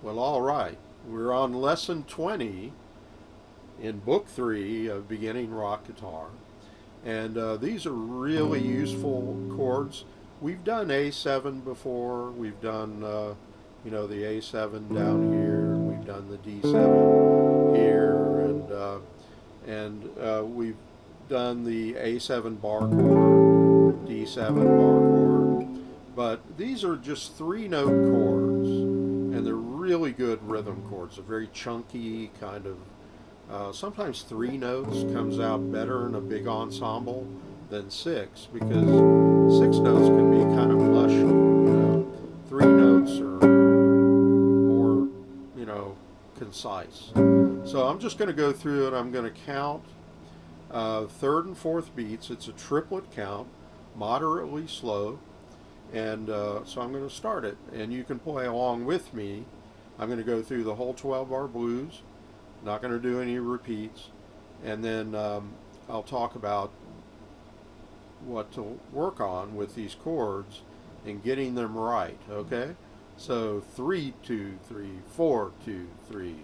Well, all right. We're on lesson 20 in book 3 of beginning rock guitar. And these are really useful chords. We've done A7 before. We've done, the A7 down here. We've done the D7 here. And we've done the A7 bar chord, D7 bar chord. But these are just 3 note chords, and they're really good rhythm chords. They're very chunky, kind of. Sometimes 3 notes comes out better in a big ensemble than 6, because 6 notes can be kind of mushy. 3 notes are more, concise. So I'm just going to go through it. I'm going to count third and fourth beats. It's a triplet count, moderately slow. And so I'm going to start it, and you can play along with me. I'm going to go through the whole 12-bar blues, not going to do any repeats, and then I'll talk about what to work on with these chords and getting them right, okay? So 3, 2, 3, 4, 2, 3.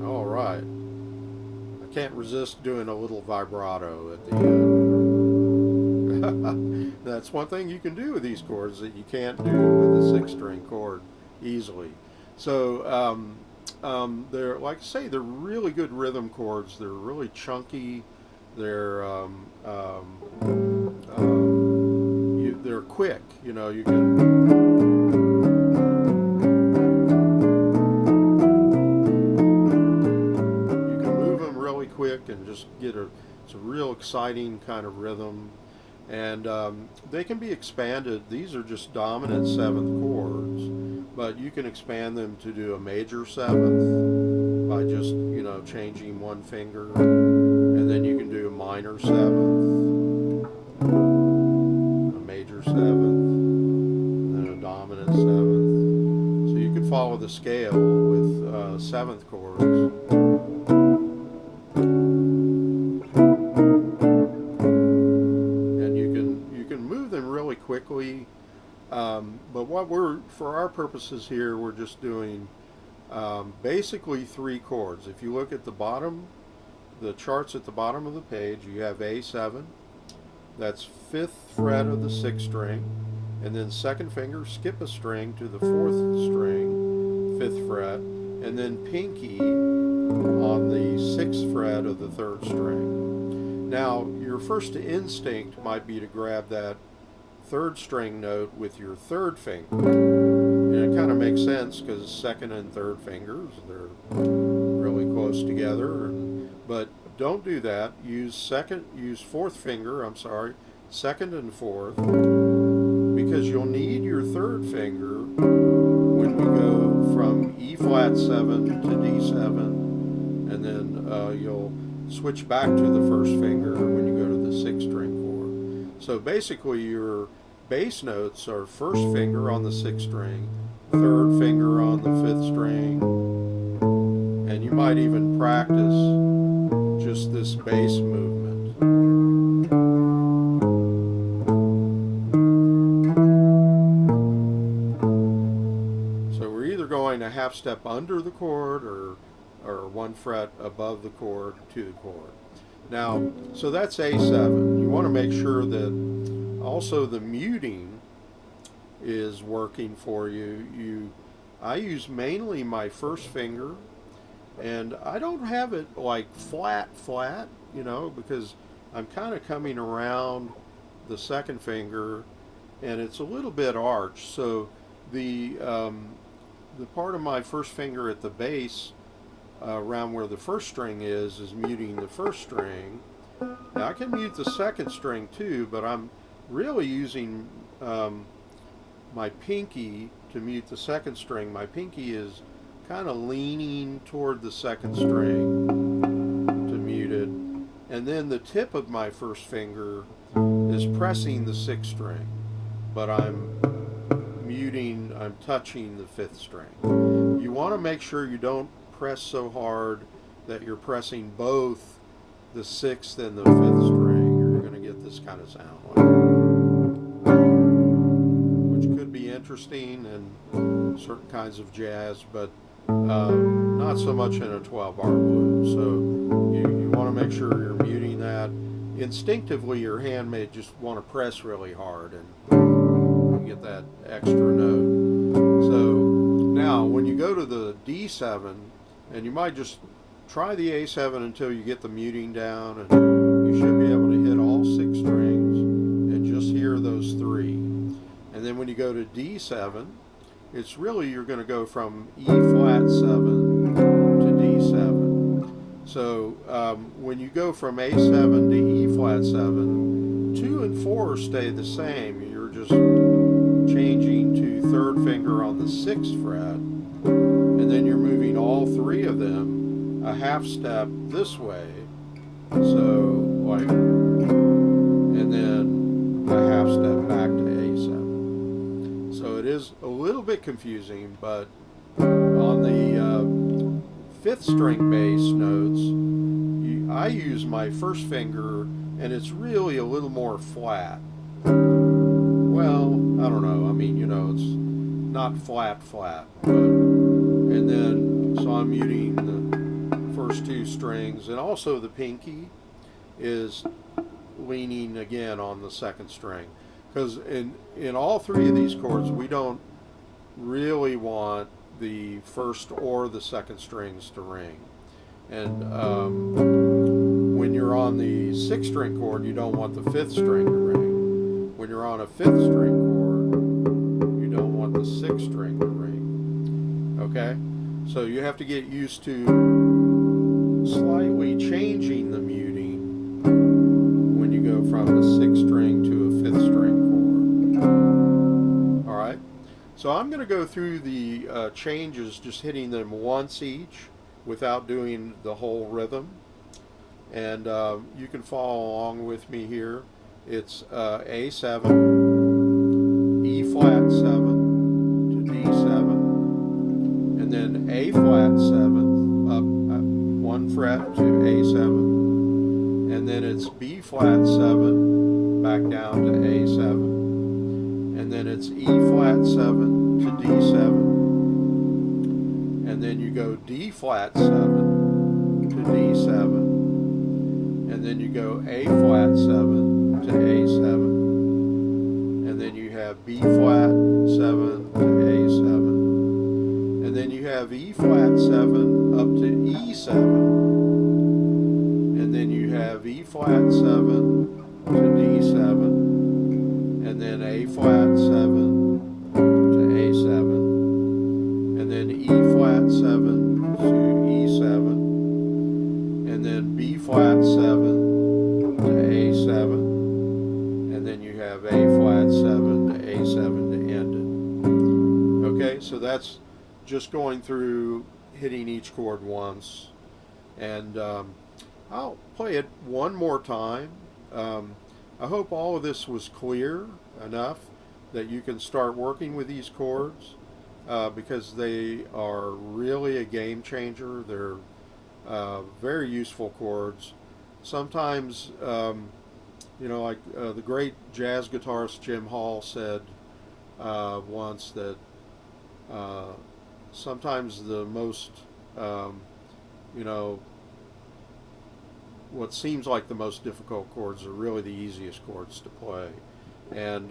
All right. I can't resist doing a little vibrato at the end. That's one thing you can do with these chords that you can't do with a 6-string chord easily. So they're, like I say, they're really good rhythm chords. They're really chunky. They're they're quick. You can move them really quick and just get it's a real exciting kind of rhythm. And they can be expanded. These are just dominant 7th chords, but you can expand them to do a major 7th by just, changing one finger. And then you can do a minor 7th, a major 7th, and then a dominant 7th. So you can follow the scale with 7th chords. Quickly, but for our purposes here, we're just doing basically 3 chords. If you look at the bottom, the charts at the bottom of the page, you have A7, that's 5th fret of the 6th string, and then second finger, skip a string to the 4th string, 5th fret, and then pinky on the 6th fret of the 3rd string. Now, your first instinct might be to grab that 3rd string note with your 3rd finger. And it kind of makes sense because 2nd and 3rd fingers, they're really close together. But don't do that. Use 4th finger, 2nd and 4th, because you'll need your 3rd finger when we go from E flat 7 to D7, and then you'll switch back to the 1st finger when you go to the 6th string chord. So basically your bass notes are 1st finger on the 6th string, 3rd finger on the 5th string, and you might even practice just this bass movement. So we're either going a half step under the chord or or 1 fret above the chord to the chord. Now, so that's A7. You want to make sure that also the muting is working for you. I use mainly my first finger, and I don't have it like flat, because I'm kind of coming around the second finger, and it's a little bit arched. So the part of my first finger at the base, around where the first string is muting the first string. Now I can mute the second string too, but I'm really using my pinky to mute the second string. My pinky is kind of leaning toward the second string to mute it, and then the tip of my first finger is pressing the sixth string, but I'm touching the fifth string. You want to make sure you don't press so hard that you're pressing both the sixth and the fifth string, or you're going to get this kind of sound, which could be interesting in certain kinds of jazz, but not so much in a 12-bar blues. So you want to make sure you're muting that. Instinctively, your hand may just want to press really hard and get that extra note. So now when you go to the D7, and you might just try the A7 until you get the muting down, and you should be able to hit all 6 strings and just hear those 3. And then when you go to D7, it's really, you're going to go from E flat 7 to D7. So when you go from A7 to E flat 7, 2 and 4 stay the same. You're just changing to third finger on the 6th fret, and then you're moving all 3 of them a half step this way. So like, and then a half step back to A7. So it is a little bit confusing, but on the 5th string bass notes, I use my first finger, and it's really a little more flat. Well, I don't know. I mean, it's not flat, but, and then, so I'm muting the first 2 strings, and also the pinky is leaning again on the 2nd string. Because in all 3 of these chords, we don't really want the first or the 2nd strings to ring. And when you're on the 6th string chord, you don't want the 5th string to ring. When you're on a 5th string chord, you don't want the 6th string to ring. Okay? So you have to get used to slightly changing the muting when you go from a 6th string to a 5th string chord. Alright? So I'm going to go through the changes, just hitting them once each without doing the whole rhythm. And you can follow along with me here. It's A7, E flat 7 to D7, and then A flat 7 up 1 fret to A7, and then it's B flat 7 back down to A7, and then it's E flat 7 to D7, and then you go D flat 7 to D7, and then you go A flat 7 to A7, and then you have B flat 7 to A7, and then you have E flat 7 up to E7, and then you have E flat 7 to D7, and then A flat 7 to A7, and then E flat 7 to E7, and then B flat 7 to A7, and then you have A flat 7 to A7 to end it. Okay, so that's just going through, hitting each chord once, and I'll play it one more time. I hope all of this was clear enough that you can start working with these chords, because they are really a game changer. They're very useful chords. Sometimes, like the great jazz guitarist Jim Hall said once, that sometimes the most you know, what seems like the most difficult chords are really the easiest chords to play. And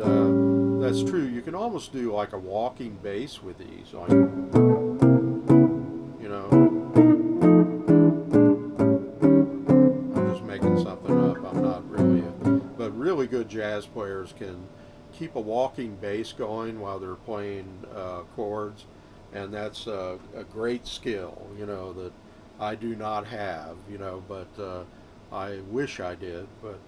that's true. You can almost do like a walking bass with these. Like, you know, I'm just making something up. I'm not really, but really good jazz players can keep a walking bass going while they're playing chords, and that's a great skill, you know, that I do not have, you know, but I wish I did, but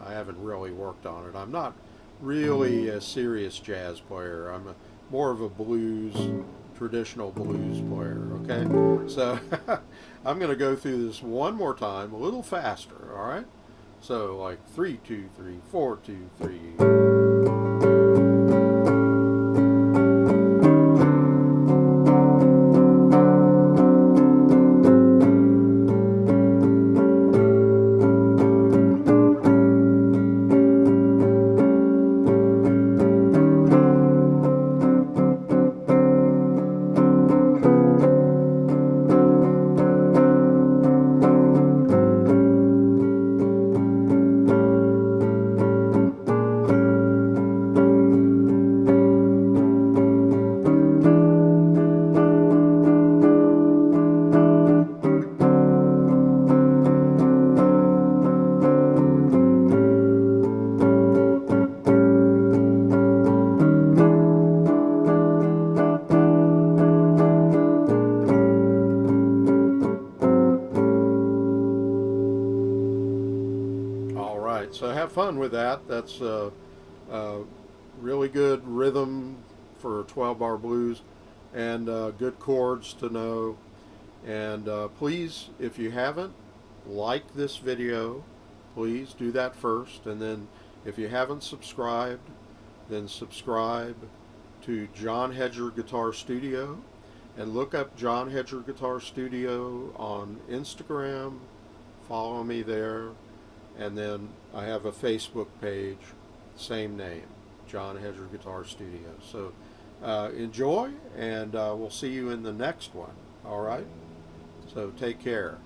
I haven't really worked on it. I'm not really a serious jazz player. I'm more of a blues, traditional blues player, okay? So I'm going to go through this one more time, a little faster, all right? So like 3, 2, 3, 4, 2, 3. All right, so have fun with that. That's uh, really good rhythm for 12-bar blues, and good chords to know. And please, if you haven't, like this video. Please do that first, and then if you haven't subscribed, then subscribe to John Hedger Guitar Studio, and look up John Hedger Guitar Studio on Instagram. Follow me there. And then I have a Facebook page, same name, John Hedger Guitar Studio. So enjoy, and we'll see you in the next one. All right? So take care.